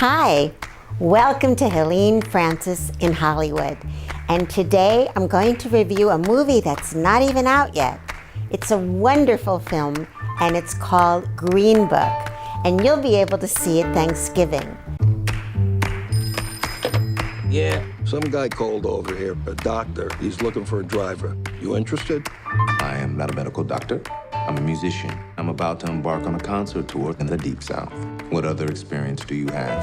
Hi, welcome to Helene Francis in Hollywood. And today I'm going to review a movie that's not even out yet. It's a wonderful film and it's called Green Book. And you'll be able to see it Thanksgiving. Yeah. Some guy called over here, a doctor. He's looking for a driver. You interested? I am not a medical doctor. I'm a musician. I'm about to embark on a concert tour in the Deep South. What other experience do you have?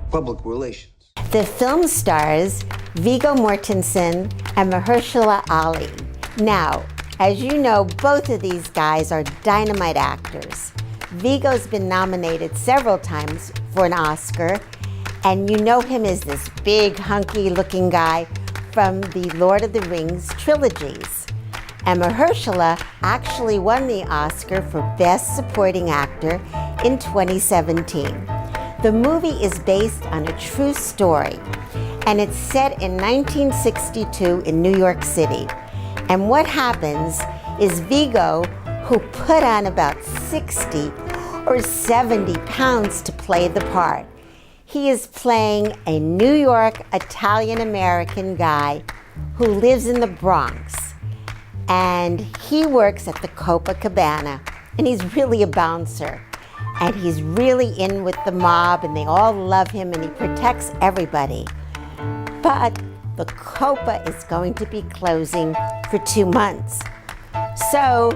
Public relations. The film stars Viggo Mortensen and Mahershala Ali. Now, as you know, both of these guys are dynamite actors. Viggo's been nominated several times for an Oscar, and you know him as this big, hunky-looking guy from the Lord of the Rings trilogies. And Mahershala actually won the Oscar for Best Supporting Actor in 2017. The movie is based on a true story, and it's set in 1962 in New York City. And what happens is Viggo, who put on about 60 or 70 pounds to play the part, he is playing a New York Italian-American guy who lives in the Bronx. And he works at the Copacabana, and he's really a bouncer. And he's really in with the mob, and they all love him, and he protects everybody. But the Copa is going to be closing for 2 months. So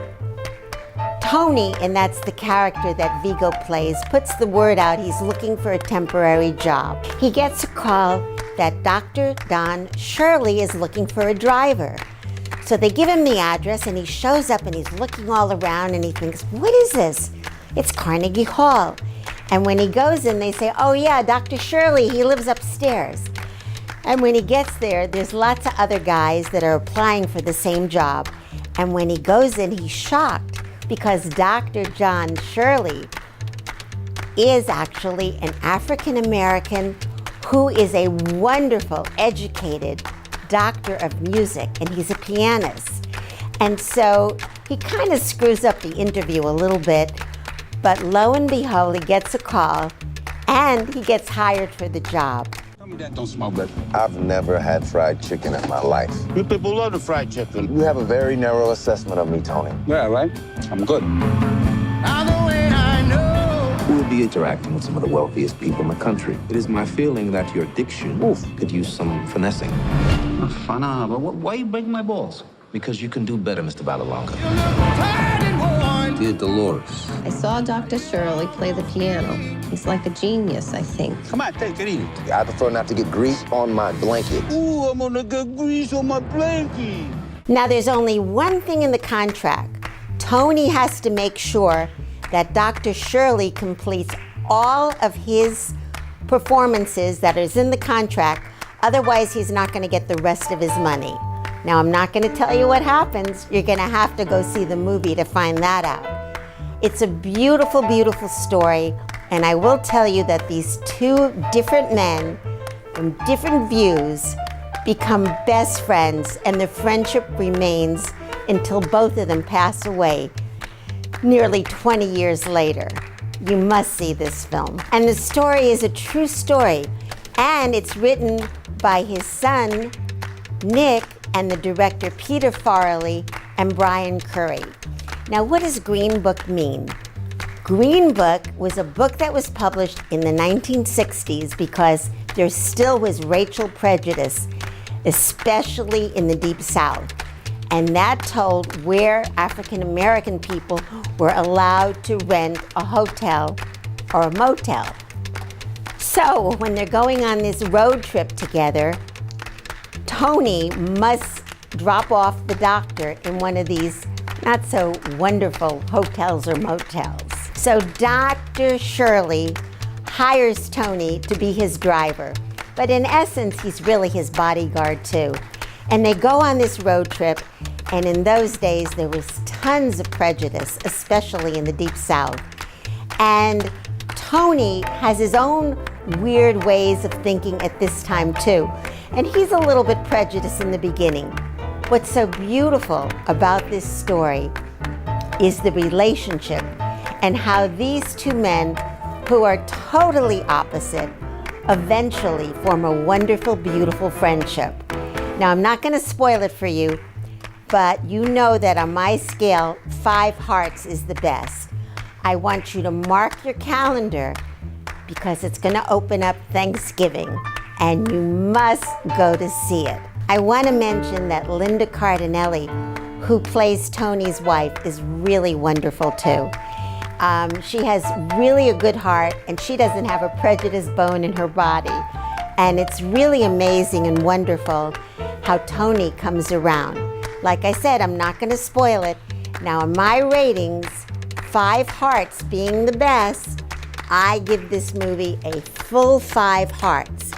Tony, and that's the character that Viggo plays, puts the word out he's looking for a temporary job. He gets a call that Dr. Don Shirley is looking for a driver. So they give him the address, and he shows up, and he's looking all around, and he thinks, what is this? It's Carnegie Hall. And when he goes in, they say, oh yeah, Dr. Shirley, he lives upstairs. And when he gets there, there's lots of other guys that are applying for the same job. And when he goes in, he's shocked because Dr. John Shirley is actually an African-American who is a wonderful, educated doctor of music, and he's a pianist. And so he kind of screws up the interview a little bit, but lo and behold, he gets a call, and he gets hired for the job. Tell me that don't smell good. I've never had fried chicken in my life. You people love the fried chicken. You have a very narrow assessment of me, Tony. Yeah, right? I'm good. You will be interacting with some of the wealthiest people in the country. It is my feeling that your diction could use some finessing. Fana, but why you break my balls? Because you can do better, Mr. Balalanka. Dear Dolores. I saw Dr. Shirley play the piano. He's like a genius, I think. Come on, take it easy. I prefer not to get grease on my blanket. Ooh, I'm gonna get grease on my blankie. Now, there's only one thing in the contract. Tony has to make sure that Dr. Shirley completes all of his performances that is in the contract. Otherwise, he's not going to get the rest of his money. Now, I'm not going to tell you what happens. You're going to have to go see the movie to find that out. It's a beautiful, beautiful story. And I will tell you that these two different men from different views become best friends, and the friendship remains until both of them pass away nearly 20 years later. You must see this film. And the story is a true story, and it's written by his son, Nick, and the director, Peter Farrelly and Brian Curry. Now, what does Green Book mean? Green Book was a book that was published in the 1960s because there still was racial prejudice, especially in the Deep South. And that told where African-American people were allowed to rent a hotel or a motel. So when they're going on this road trip together, Tony must drop off the doctor in one of these not so wonderful hotels or motels. So Dr. Shirley hires Tony to be his driver, but in essence, he's really his bodyguard too. And they go on this road trip, and in those days, there was tons of prejudice, especially in the Deep South. And Tony has his own weird ways of thinking at this time too. And he's a little bit prejudiced in the beginning. What's so beautiful about this story is the relationship and how these two men who are totally opposite eventually form a wonderful, beautiful friendship. Now, I'm not going to spoil it for you, but you know that on my scale, 5 hearts is the best. I want you to mark your calendar because it's going to open up Thanksgiving, and you must go to see it. I want to mention that Linda Cardinelli, who plays Tony's wife, is really wonderful too. She has really a good heart, and she doesn't have a prejudiced bone in her body. And it's really amazing and wonderful how Tony comes around. Like I said, I'm not going to spoil it. Now, in my ratings, 5 hearts being the best, I give this movie a full 5 hearts.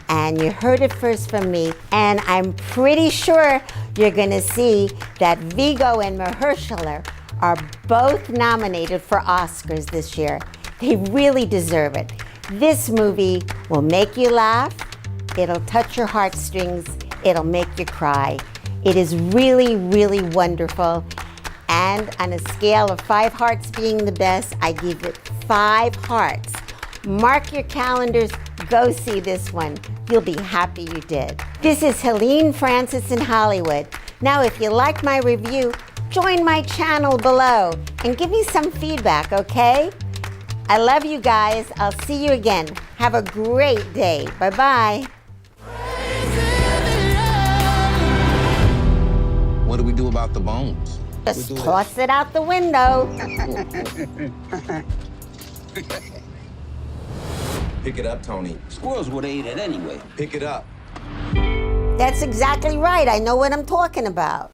And you heard it first from me, and I'm pretty sure you're going to see that Viggo and Mahershala are both nominated for Oscars this year. They really deserve it. This movie will make you laugh, it'll touch your heartstrings, it'll make you cry. It is really, really wonderful. And on a scale of 5 hearts being the best, I give it 5 hearts. Mark your calendars, go see this one. You'll be happy you did. This is Helene Francis in Hollywood. Now, if you like my review, join my channel below and give me some feedback, okay? I love you guys. I'll see you again. Have a great day. Bye-bye. What do we do about the bones? Just toss it out the window. Pick it up, Tony. Squirrels would have ate it anyway. Pick it up. That's exactly right. I know what I'm talking about.